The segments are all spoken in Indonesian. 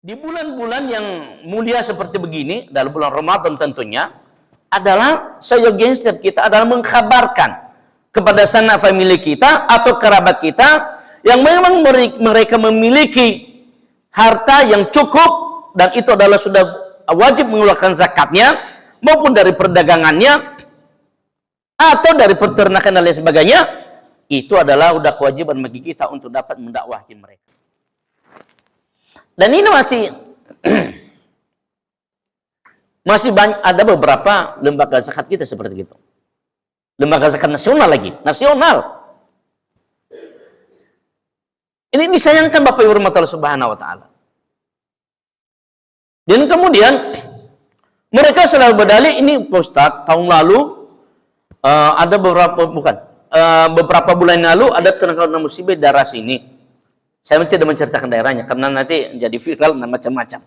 di bulan-bulan yang mulia seperti begini, dalam bulan Ramadan tentunya, adalah seyogianya setiap kita adalah mengkabarkan kepada sanak famili kita atau kerabat kita yang memang mereka memiliki harta yang cukup dan itu adalah sudah wajib mengeluarkan zakatnya, maupun dari perdagangannya atau dari peternakan dan lain sebagainya, itu adalah udah kewajiban bagi kita untuk dapat mendakwahi mereka. Dan ini masih banyak, ada beberapa lembaga zakat kita seperti itu. Lembaga zakat nasional lagi, nasional. Ini disayangkan Bapak Ibu Allah Subhanahu wa taala. Dan kemudian mereka selalu berdalih, ini Pak Ustadz, tahun lalu ada beberapa bulan lalu ada terkena musibah daerah sini. Saya tidak menceritakan daerahnya karena nanti jadi viral dan macam-macam.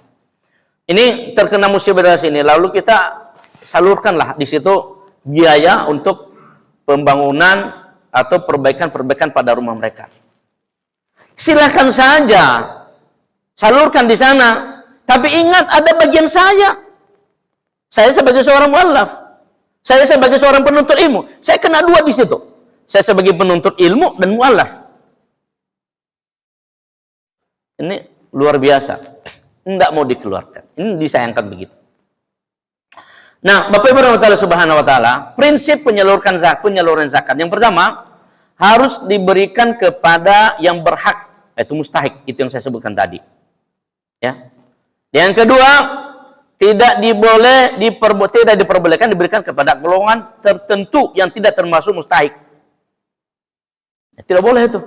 Ini terkena musibah daerah sini, lalu kita salurkanlah di situ biaya untuk pembangunan atau perbaikan-perbaikan pada rumah mereka. Silakan saja salurkan di sana, tapi ingat ada bagian saya. Saya sebagai seorang muallaf, saya sebagai seorang penuntut ilmu, saya kena dua di situ. Saya sebagai penuntut ilmu dan muallaf. Ini luar biasa, enggak mau dikeluarkan. Ini disayangkan begitu. Nah, Bapak Ibu Allah Subhanahu wa taala, prinsip penyaluran zakat yang pertama harus diberikan kepada yang berhak, yaitu mustahik, itu yang saya sebutkan tadi. Ya. Yang kedua, tidak diperbolehkan diberikan kepada golongan tertentu yang tidak termasuk mustahik. Ya, tidak boleh itu.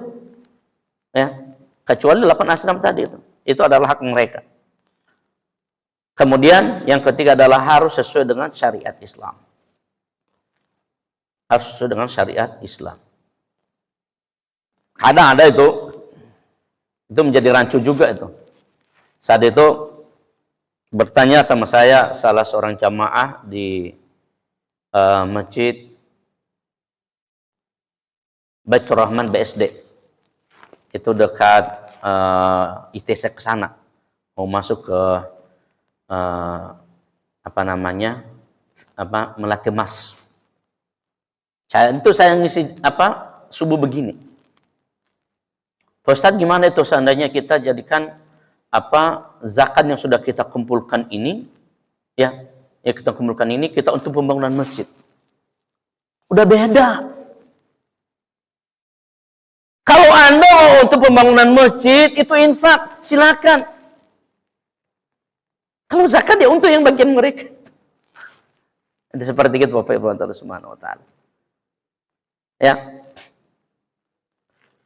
Ya. Kecuali 8 asnaf tadi itu adalah hak mereka. Kemudian yang ketiga adalah harus sesuai dengan syariat Islam. Harus sesuai dengan syariat Islam. Kadang ada itu menjadi rancu juga itu. Saat itu bertanya sama saya salah seorang jamaah di Masjid Baitur Rahman BSD. Itu dekat ITC ke sana, mau masuk ke Melati Mas. Saya ngisi subuh begini. Pak Ustadz, gimana itu seandainya kita jadikan zakat yang sudah kita kumpulkan ini, kita untuk pembangunan masjid. Udah beda. Kalau Anda mau untuk pembangunan masjid, itu infak, silakan. Kalau zakat ya untuk yang bagian mereka. Itu seperti itu Bapak Ibu Allah Subhanahu wa taala. Ya.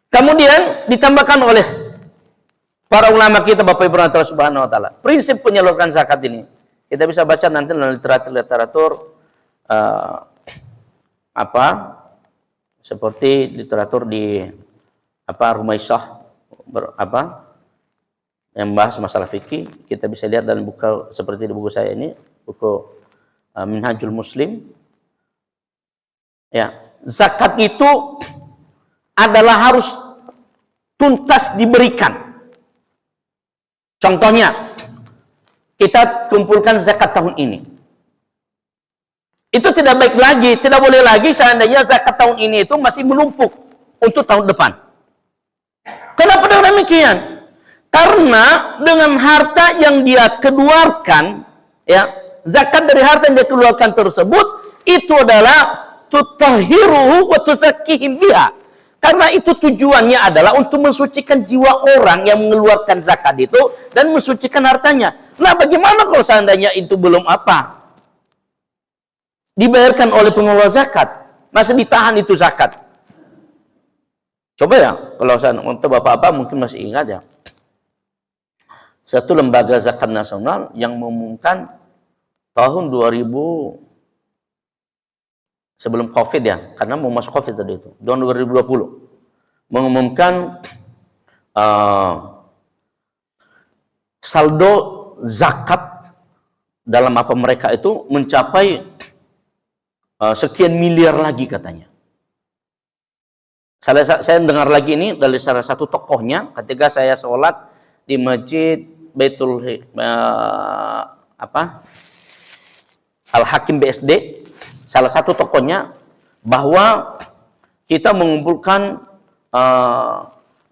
Kemudian ditambahkan oleh para ulama kita Bapak Ibu Allah Subhanahu wa taala, prinsip penyaluran zakat ini. Kita bisa baca nanti dalam literatur seperti literatur di Rumaisah yang membahas masalah fikih, kita bisa lihat dalam buku seperti di buku saya ini, buku Minhajul Muslim. Ya, zakat itu adalah harus tuntas diberikan. Contohnya, kita kumpulkan zakat tahun ini. Itu tidak baik lagi, tidak boleh lagi seandainya zakat tahun ini itu masih menumpuk untuk tahun depan. Kenapa demikian? Karena dengan harta yang dia keluarkan, ya, zakat dari harta yang dia keluarkan tersebut, itu adalah tutahhiruhu wa tuzakkihim biha. Karena itu tujuannya adalah untuk mensucikan jiwa orang yang mengeluarkan zakat itu dan mensucikan hartanya. Nah, bagaimana kalau seandainya itu belum dibayarkan oleh pengelola zakat, masih ditahan itu zakat? Coba ya, kalau untuk bapak-bapak mungkin masih ingat ya, satu lembaga zakat nasional yang mengumumkan tahun 2000 sebelum COVID ya, karena mau masuk COVID tadi itu, tahun 2020 mengumumkan saldo zakat dalam mereka itu mencapai sekian miliar lagi katanya. Saya dengar lagi ini dari salah satu tokohnya ketika saya sholat di masjid Baitul Al-Hakim BSD, salah satu tokonya, bahwa kita mengumpulkan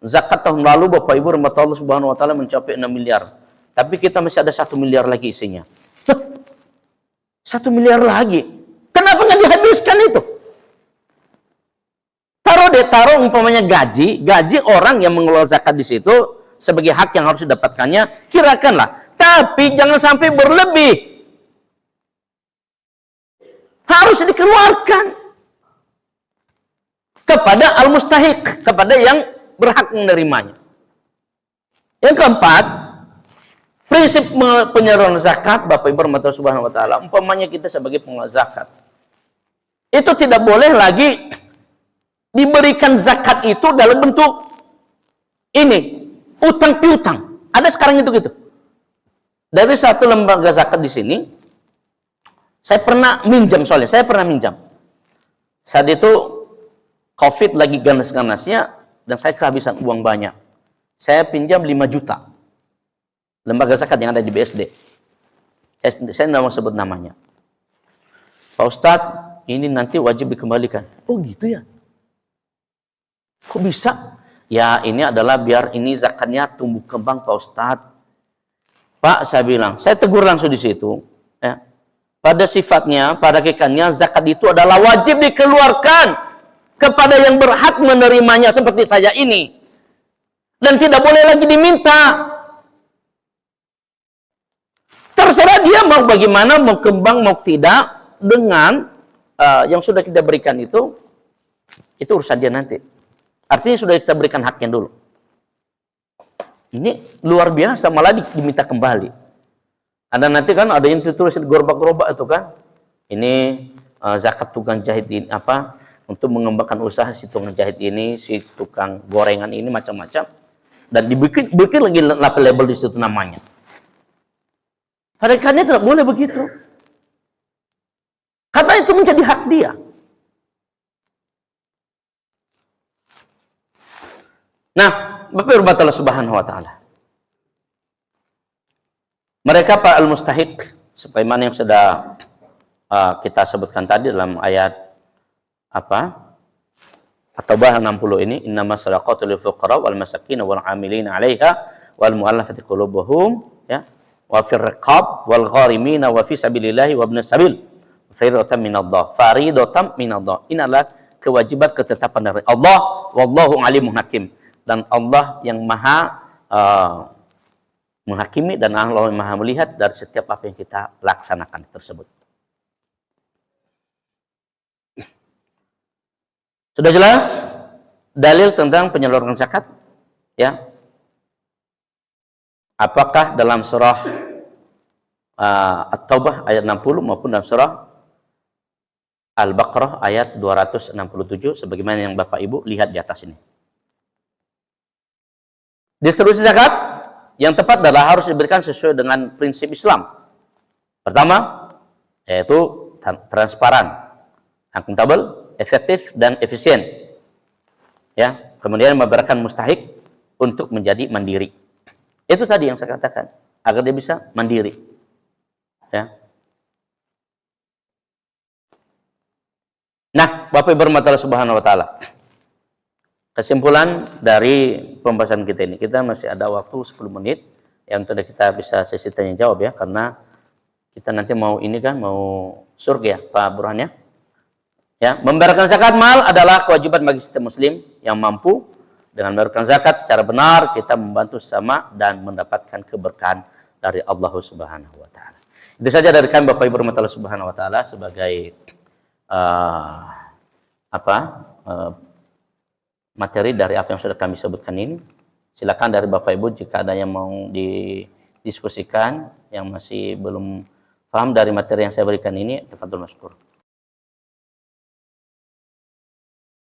zakat tahun lalu, Bapak Ibu rahmati Allah Subhanahu wa taala, mencapai 6 miliar. Tapi kita masih ada 1 miliar lagi isinya. 1 miliar lagi. Kenapa nggak dihabiskan itu? Taruh umpamanya gaji orang yang mengelola zakat di situ sebagai hak yang harus didapatkannya, kirakanlah. Tapi jangan sampai berlebih. Harus dikeluarkan kepada al-mustahiq, kepada yang berhak menerimanya. Yang keempat, prinsip penyaluran zakat, Bapak Ibu rahmatullahi subhanahu wa taala, umpamanya kita sebagai pengelola zakat, itu tidak boleh lagi diberikan zakat itu dalam bentuk ini, utang piutang. Ada sekarang itu gitu. Dari satu lembaga zakat di sini, saya pernah minjam, soalnya saya pernah minjam. Saat itu COVID lagi ganas-ganasnya, dan saya kehabisan uang banyak. Saya pinjam 5 juta. Lembaga zakat yang ada di BSD. Saya tidak mau sebut namanya. Pak Ustadz, ini nanti wajib dikembalikan. Oh gitu ya? Kok bisa? Ya ini adalah biar ini zakatnya tumbuh kembang Pak Ustadz. Pak, saya bilang, saya tegur langsung di situ. Ya. Pada sifatnya, pada hakikatnya, zakat itu adalah wajib dikeluarkan kepada yang berhak menerimanya seperti saya ini. Dan tidak boleh lagi diminta. Terserah dia mau bagaimana, mau kembang, mau tidak, dengan yang sudah kita berikan itu urusan dia nanti. Artinya sudah kita berikan haknya dulu. Ini luar biasa, malah diminta kembali. Ada nanti kan, ada yang ditulis gerobak-gerobak itu kan. Ini zakat tukang jahit ini, untuk mengembangkan usaha si tukang jahit ini, si tukang gorengan ini, macam-macam. Dan dibikin lagi label di situ namanya. Padahal tidak boleh begitu. Karena itu menjadi hak dia. Nah, Bapak Ibu Allah Subhanahu wa taala. Mereka para al-mustahiq, sebagaimana yang sudah kita sebutkan tadi dalam ayat At-Taubah 60 ini, innamas shadaqatu lil fuqara wal masakin wal 'amilina 'alaiha wal mu'allafati qulubuhum, ya, wa fir riqab wal gharimin wa fi sabilillahi wa ibnis sabil faridatan minallah. Faridatan minallah. Ini adalah kewajiban ketetapan dari Allah, wallahu alimun hakim. Dan Allah yang maha menghakimi, dan Allah yang maha melihat dari setiap apa yang kita laksanakan tersebut. Sudah jelas dalil tentang penyaluran zakat, ya? Apakah dalam surah At-Taubah ayat 60 maupun dalam surah Al-Baqarah ayat 267 sebagaimana yang Bapak Ibu lihat di atas ini. Distribusi zakat yang tepat adalah harus diberikan sesuai dengan prinsip Islam. Pertama, yaitu transparan, akuntabel, efektif dan efisien. Ya, kemudian memberikan mustahik untuk menjadi mandiri. Itu tadi yang saya katakan, agar dia bisa mandiri. Ya. Nah, Bapak Ibu rahmatullahi subhanahu wa taala. Kesimpulan dari pembahasan kita ini, kita masih ada waktu 10 menit yang sudah kita bisa sesi tanya jawab ya, karena kita nanti mau ini kan, mau surga ya Pak Burhan ya. Ya, membayarkan zakat mal adalah kewajiban bagi setiap muslim yang mampu. Dengan membayarkan zakat secara benar, kita membantu sesama dan mendapatkan keberkahan dari Allah Subhanahu wa taala. Itu saja dari kami Bapak Ibu rahmatullahi subhanahu wa taala sebagai materi dari apa yang sudah kami sebutkan ini. Silakan dari Bapak Ibu jika ada yang mau didiskusikan, yang masih belum paham dari materi yang saya berikan ini, tafadhol mashkur.